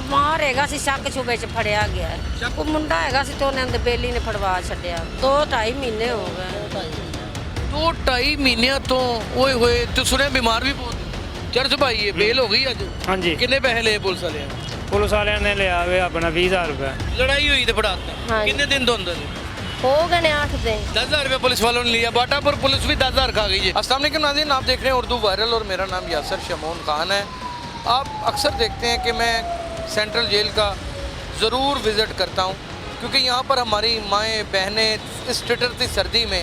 ਬਿਮਾਰ ਹੈਗਾ ਸੀ, ਸ਼ੱਕ ਸ਼ੁਬੇ 'ਚ ਫੜਿਆ ਗਿਆ ਹੈ। ਉਹ ਮੁੰਡਾ ਹੈਗਾ ਸੀ ਤੇ ਉਹਨੇ ਅੰਦਰ ਬੇਲੀ ਨੇ ਫੜਵਾ ਛੱਡਿਆ। 2-2.5 ਮਹੀਨੇ ਹੋ ਗਏ। 2-2.5 ਮਹੀਨਿਆਂ ਤੋਂ ਓਏ ਹੋਏ ਤੇ ਸੁਣਿਆ ਬਿਮਾਰ ਵੀ ਬਹੁਤ ਚਰਚ ਭਾਈ ਹੈ। ਬੇਲ ਹੋ ਗਈ ਅੱਜ। ਹਾਂਜੀ ਕਿੰਨੇ ਪੈਸੇ ਲਏ ਪੁਲਿਸ ਵਾਲਿਆਂ? ਪੁਲਿਸ ਵਾਲਿਆਂ ਨੇ ਲਿਆ ਵੇ ਆਪਣਾ 20,000 रुपये। लड़ाई हुई तो फटाता हाँ। कितने दिन तो अंदर? हो गए 8 दिन। 10,000 रुपये पुलिस वालों ने लिया। बाटापुर पुलिस भी 10,000 खा गई है। अस्सलाम वालेकुम नाज़रीन, आप देख रहे हैं उर्दू वायरल और मेरा नाम यासर शमोन खान है। आप अक्सर देखते हैं कि मैं सेंट्रल जेल का ज़रूर विज़िट करता हूँ, क्योंकि यहाँ पर हमारी माएँ बहनें इस ठिठुरती सर्दी में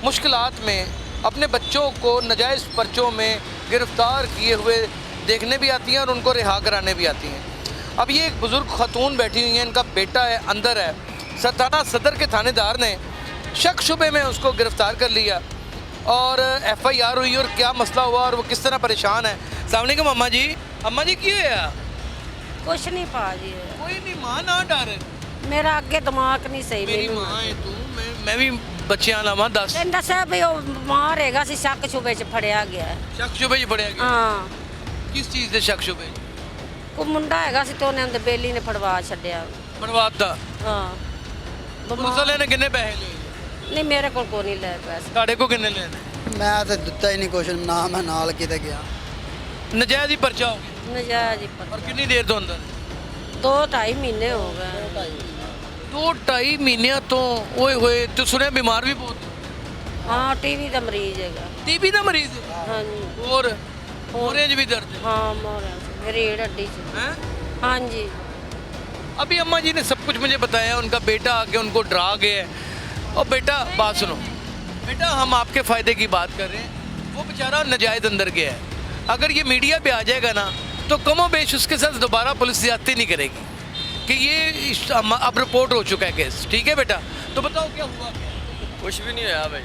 मुश्किलात में अपने बच्चों को नाजायज़ पर्चों में गिरफ़्तार किए हुए देखने भी आती हैं और उनको रिहा कराने भी आती हैं। अब ये एक बुज़ुर्ग खातून बैठी हुई हैं, इनका बेटा है अंदर है। थाना सदर के थानेदार ने शक शुबे में उसको गिरफ़्तार कर लिया और FIR हुई और क्या मसला हुआ और वो किस तरह परेशान है। अस्सलाम वालेकुम अम्मा जी। अम्मा जी क्यों है? ਕੁਛ ਨਹੀਂ ਭਾਜੀ, कोई नहीं मां ना डर, ਮੇਰਾ ਅੱਗੇ ਦਿਮਾਗ ਨਹੀਂ ਸਹੀ। मेरी ਮੈਨੂੰ मां है तू। मैं भी बच्चियां लावा 10 ਕਹਿੰਦਾ ਦੱਸਿਆ ਵੀ ਉਹ ਬਿਮਾਰ ਹੈਗਾ ਸੀ, ਸ਼ੱਕ ਸ਼ੁਬੇ 'ਚ ਫੜਿਆ ਗਿਆ ਹੈ। शक शुबे ही पड़ेगा। ਹਾਂ, किस चीज़ से शक शुबे? ਉਹ ਮੁੰਡਾ ਹੈਗਾ ਸੀ ਤੇ ਉਹਨੇ ਅੰਦਰ ਬੇਲੀ ਨੇ ਫੜਵਾ ਛੱਡਿਆ। बनवाता ਹਾਂ, पुलिस वाले ने किन्ने पैसे ले? ਨਹੀਂ ਮੇਰੇ ਕੋਲ ਕੋਈ ਨਹੀਂ ਲੈ ਪੈਸੇ। साढ़े को किन्ने लेने? ਮੈਂ ਤਾਂ ਦਿੱਤਾ ਹੀ ਨਹੀਂ ਕੁਛ ਨਾ, ਮੈਂ ਨਾਲ ਕਿਤੇ ਗਿਆ। नजायज़ ही पर्चा हो गया। ਨਜਾਇਜ਼ ਹੀ और कितनी देर तो अंदर? 2-2.5 ਮਹੀਨੇ ਹੋ ਗਏ। 2-2.5 ਮਹੀਨਿਆਂ ਤੋਂ ਓਏ ਹੋਏ ਤੇ ਸੁਣਿਆ ਬਿਮਾਰ ਵੀ ਬਹੁਤ। ਹਾਂ, ਟੀਵੀ ਦਾ ਮਰੀਜ਼ ਹੈਗਾ। टीबी ਦਾ ਮਰੀਜ਼ ਹਾਂਜੀ, और मोरे भी दर्द ਹਾਂ ਮੋਰਿਆ ਸੀ ਰੀੜ ਹੱਡੀ 'ਚ। है। ਹਾਂਜੀ, अभी अम्मा जी ने सब कुछ मुझे बताया, उनका बेटा आके उनको डरा गया है। और बेटा बात सुनो, बेटा हम आपके फ़ायदे की बात कर रहे हैं। वो बेचारा नजायज़ अंदर गया है, अगर ये मीडिया पे आ जाएगा ना तो कमो बेश उसके साथ दोबारा पुलिस ज्यादती नहीं करेगी कि ये अब रिपोर्ट हो चुका है केस। ठीक है बेटा, तो बताओ क्या हुआ? कुछ भी नहीं होया भाई।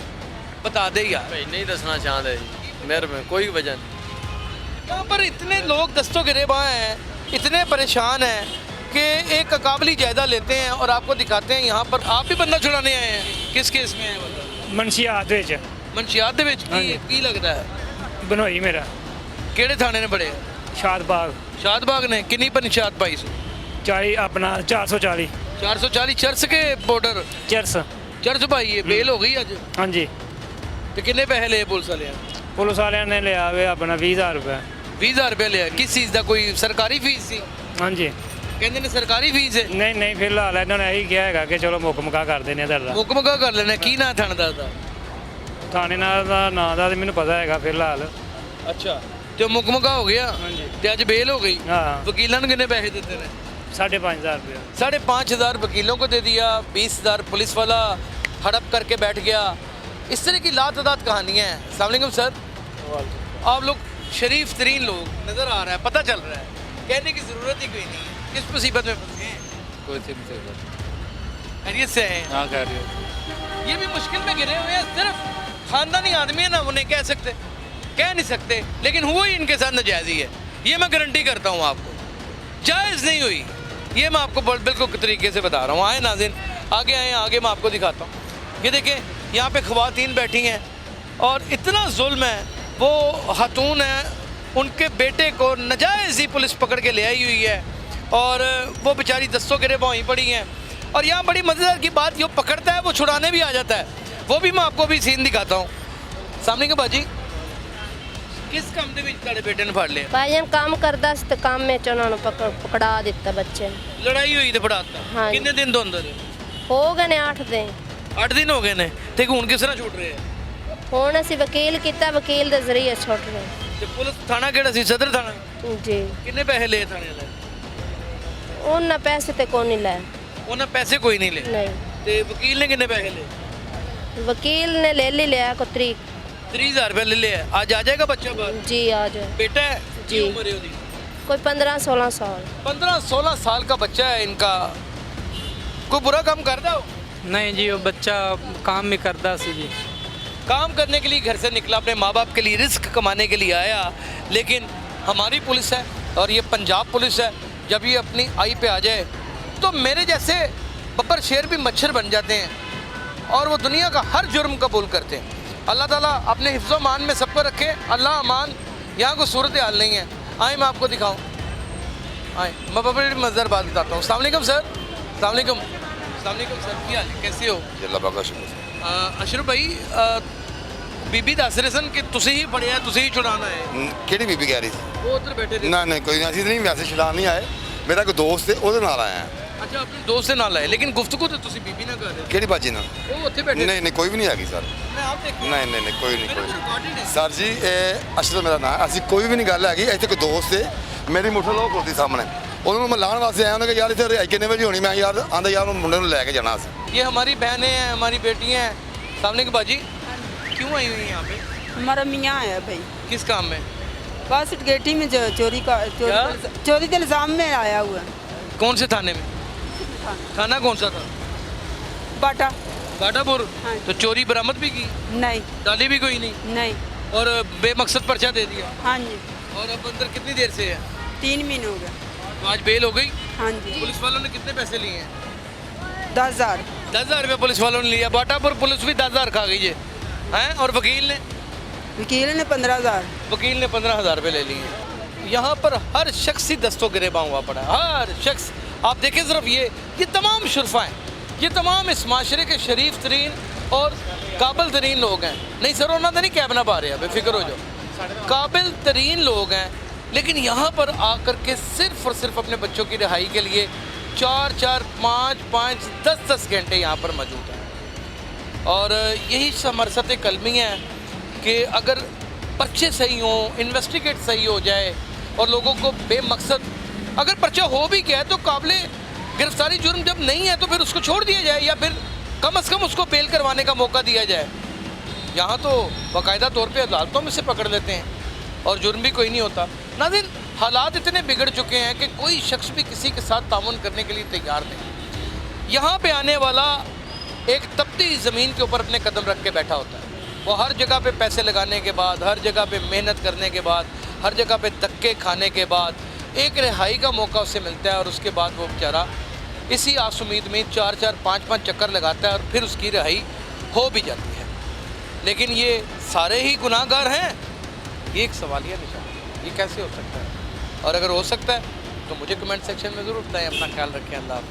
बता दे यार। भाई नहीं दसना चाहते जी, मेरे में कोई वजह नहीं। यहाँ पर इतने लोग दस्तों गिरेबां हैं, इतने परेशान हैं कि एक अकाबली जायदा लेते हैं और आपको दिखाते हैं। यहाँ पर आप भी बंदा छुड़ाने आए हैं, किस केस में है बताओ? मनशियात ਵਿੱਚ मनशियात दे विच की लगता है? बनोई मेरा ਕਿਹੜੇ ਥਾਣੇ ਨੇ ਬੜੇ? शादबाग शादबाग ने किन्नी पंचायत पाई सी? 40 अपना 440 440 चर्च के बॉर्डर चरस। चर्च पाई है। बेल हो गई अज हाँ जी, तो किन्ने पैसे ले पुलिस वाले? पुलिस वालियां ने लिया वे अपना 20,000 रुपये। 20,000 रुपये लिया। किस चीज़ का? कोई सरकारी फीस सी? हाँ जी, कहते ने सरकारी फीस है। नहीं नहीं फिलहाल इन्होंने यही किया है कि चलो मुक मुका कर देने ਤੁਹਾਡਾ। मुकमका कर लेना। की ना थानेदार दा? थाने ਦਾ ਨਾਂ ਦਾ ਮੈਨੂੰ ਪਤਾ ਹੈਗਾ ਫਿਲਹਾਲ। अच्छा, तो मुकमका हो गया हाँ जी, ते अज बेल हो गई। हाँ वकीलों ने कितने पैसे देते हैं? 5,500 रुपये। 5,500 वकीलों को दे दिया, 20,000 पुलिस वाला हड़प करके बैठ गया। इस तरह की लातदाद कहानियाँ हैं। अस्सलाम वालेकुम सर, आप लोग शरीफ तरीन लोग नज़र आ रहा है, पता चल रहा है, कहने की ज़रूरत ही कोई नहीं है। किस मुसीबत में फंसे हैं? कोई सी भी खैरियत से हैं? हाँ कह रही हो। ये भी मुश्किल में गिरे हुए हैं। सिर्फ ख़ानदानी आदमी है ना, उन्हें कह सकते, कह नहीं सकते, लेकिन हुआ ही इनके साथ नाजायज़ी है। ये मैं गारंटी करता हूँ आपको, जायज़ नहीं हुई। ये मैं आपको बिल्कुल तरीके से बता रहा हूँ। आए नाज़रीन, आगे आए, आगे मैं आपको दिखाता हूँ। ये देखें, यहाँ पे ख़वातीन बैठी हैं और इतना जुल्म है। वो खातून है, उनके बेटे को नाजायज़ ही पुलिस पकड़ के ले आई हुई है और वो बेचारी दस्तों गिरफ़्तार वहीं पड़ी हैं। और यहाँ बड़ी मज़ेदार की बात, जो पकड़ता है वो छुड़ाने भी आ जाता है। वो भी मैं आपको अभी सीन दिखाता हूँ। सामने के बाजी किस काम ਦੇ ਵਿੱਚ ਤੁਹਾਡੇ ਬੇਟੇ ਨੇ ਫੜ ਲਿਆ? ਭਾਈਜਾਨ ਕੰਮ ਕਰਦਾ ਸੀ ਤੇ ਕੰਮ ਵਿੱਚ ਉਹਨਾਂ ਨੂੰ ਪਕੜਾ ਦਿੱਤਾ ਬੱਚੇ ਨੂੰ। ਲੜਾਈ ਹੋਈ ਤੇ ਫੜਾਤਾ। हाँ जी। ਕਿੰਨੇ ਦਿਨ ਤੋਂ ਅੰਦਰ? ਹੋ ਗਏ 8 ਦਿਨ। 8 ਦਿਨ ਹੋ ਗਏ ਨੇ ਤੇ ਹੁਣ ਕਿਸ ਤਰ੍ਹਾਂ ਛੁੱਟ ਰਹੇ ਆ? ਹੁਣ ਅਸੀਂ ਵਕੀਲ ਕੀਤਾ, ਵਕੀਲ ਦੇ ਜ਼ਰੀਏ ਛੁੱਟ ਰਹੇ। ਤੇ ਪੁਲਿਸ ਥਾਣਾ ਕਿਹੜਾ ਸੀ? ਸਦਰ ਥਾਣਾ। ਜੀ, ਕਿੰਨੇ ਪੈਸੇ ਲਏ ਥਾਣੇ ਵਾਲੇ? ਉਹਨਾਂ ਪੈਸੇ ਤੇ ਕੋਈ ਨਹੀਂ ਲੈ। ਉਹਨਾਂ ਪੈਸੇ ਕੋਈ ਨਹੀਂ ਲਏ। ਨਹੀਂ, ਤੇ ਵਕੀਲ ਨੇ ਕਿੰਨੇ ਪੈਸੇ ਲਏ? ਵਕੀਲ ਨੇ ਲੈ ਲਿਆ ਕੋ ਤਰੀਕ। 30,000 रुपये ले लिया। आज आ जाएगा बच्चा बाहर? जी आ जाए। बेटा है जी। जी, उम्र है उसकी? कोई 15-16 साल। 15-16 साल का बच्चा है इनका। कोई बुरा काम करता हो? नहीं जी, वो बच्चा काम भी करता सी जी। काम करने के लिए घर से निकला, अपने माँ बाप के लिए रिस्क कमाने के लिए आया। लेकिन हमारी पुलिस है और ये पंजाब पुलिस है, जब ये अपनी आई पे आ जाए तो मेरे जैसे बब्बर शेर भी मच्छर बन जाते हैं और वो दुनिया का हर जुर्म कबूल करते हैं। अल्लाह ताला अपने हिफ्ज़ो मान में सबको रखे। अल्लाह अमान। यहाँ कोई सूरत हाल नहीं है। आए मैं आपको दिखाऊँ। आए मैं बड़ी मज़ेदार बात बताता हूँ। अस्सलाम वालेकुम सर। अस्सलाम वालेकुम। अस्सलाम वालेकुम सर, क्या हाल है, कैसे हो? अल्लाह पाक का शुक्र। अशरफ भाई बीबी दस रहे सन कि तुसी ही फड़िया, तुसी ही छुड़ाना है। ਕਿਹੜੀ ਬੀਬੀ ਕਹਿ ਰਹੀ ਸੀ? वो उधर बैठे थे। ਨਾ ਨਹੀਂ ਕੋਈ ਨਹੀਂ, ਅਸੀਂ ਤਾਂ ਨਹੀਂ ਵੈਸੇ ਛਡਾਣ ਨਹੀਂ ਆਏ। ਮੇਰਾ ਕੋਈ ਦੋਸਤ ਹੈ ਉਹਦੇ ਨਾਲ ਆਇਆ ਹਾਂ। अच्छा अपने दोस्त से ना लाए, लेकिन गुफ्तगू तो तुसी बीबी ना कर रहे ਕਿਹੜੀ ਬਾਜੀ ਨਾਲ? थे। वो उत्थे बैठे ਨਹੀਂ ਨਹੀਂ ਕੋਈ ਵੀ ਨਹੀਂ ਹੈਗੀ ਸਰ। मैं आप देख ਨਹੀਂ ਨਹੀਂ ਨਹੀਂ ਕੋਈ ਨਹੀਂ ਕੋਈ ਨਹੀਂ। रिकॉर्डेड है। ਸਰ ਜੀ ਇਹ ਅਸ਼ਰਫ ਮੇਰਾ ਨਾਮ, ਅਸੀਂ ਕੋਈ ਵੀ ਨਹੀਂ ਗੱਲ ਹੈਗੀ। ਇੱਥੇ ਕੋਈ ਦੋਸਤ ਹੈ, ਮੇਰੀ ਮੋਟਰ ਲੋਕ ਖੋਲਦੀ ਸਾਹਮਣੇ, ਉਹਨਾਂ ਨੂੰ ਮੈਂ ਲਾਉਣ ਵਾਸਤੇ ਆਇਆ। ਉਹਨਾਂ ਕਿ ਯਾਰ ਇੱਥੇ ਰਿਹਾਈ ਕਿੰਨੇ ਵਜੇ ਹੋਣੀ? ਮੈਂ ਯਾਰ ਆਂਦਾ ਯਾਰ ਮੁੰਡੇ ਨੂੰ ਲੈ ਕੇ ਜਾਣਾ ਸੀ। ये हमारी बहनें हैं, हमारी बेटियां हैं। सामने की बाजी क्यों आई हुई हैं यहाँ पे, हमारा मियाँ है भाई, किस काम में? बस गेटी में चोरी क्या? चोरी के इल्जाम में आया हुआ है। कौन से थाने में? थाना कौन सा था? बाटा। बाटापुर। हाँ। तो चोरी बरामद भी की, नहीं डाली भी कोई नहीं, नहीं। और बेमकसद पर्चा दे दिया। हाँ जी, और अब अंदर कितनी देर से है? 3 महीने हो गए। तो आज बेल हो गई। हाँ जी, पुलिस वालों ने कितने पैसे लिए हैं? 10,000। 10,000 रुपये पुलिस वालों ने लिया। बाटापुर पुलिस भी 10,000 खा गई है हैं। और वकील ने वकील ने 15,000। वकील ने 15,000 रुपये ले लिए हैं। यहाँ पर हर शख्स ही दस्तों गिरेबां हुआ पड़ा है, हर शख्स। आप देखें सिर्फ ये तमाम शुरफा हैं, ये तमाम इस माशरे के शरीफ तरीन और काबिल तरीन लोग हैं। नहीं सर उन्होंने तो नहीं कैब ना पा रहे हैं, बेफिक्र हो जाओ, काबिल तरीन लोग हैं। लेकिन यहाँ पर आकर के सिर्फ और सिर्फ अपने बच्चों की रिहाई के लिए 4-4, 5-5, 10-10 घंटे यहाँ पर मौजूद हैं। और यही समरसत कलमी है कि अगर पर्चे सही हों, इन्वेस्टिगेट सही हो जाए और लोगों को बेमकसद, अगर पर्चा हो भी गया है तो काबिल गिरफ्तारी जुर्म जब नहीं है तो फिर उसको छोड़ दिया जाए, या फिर कम से कम उसको बेल करवाने का मौका दिया जाए। यहाँ तो बाकायदा तौर पे अदालतों में से पकड़ लेते हैं और जुर्म भी कोई नहीं होता। नाज़रीन हालात इतने बिगड़ चुके हैं कि कोई शख्स भी किसी के साथ तामुन करने के लिए तैयार नहीं। यहाँ पे आने वाला एक तपती ज़मीन के ऊपर अपने कदम रख के बैठा होता है। वो हर जगह पे पैसे लगाने के बाद, हर जगह पे मेहनत करने के बाद, हर जगह पे धक्के खाने के बाद एक रिहाई का मौका उसे मिलता है और उसके बाद वो बेचारा इसी आस उम्मीद में 4-4, 5-5 चक्कर लगाता है और फिर उसकी रिहाई हो भी जाती है। लेकिन ये सारे ही गुनाहगार हैं, ये एक सवालिया निशान है। ये कैसे हो सकता है? और अगर हो सकता है तो मुझे कमेंट सेक्शन में ज़रूर बताएं। अपना ख्याल रखें। अल्लाह हाफ़िज़।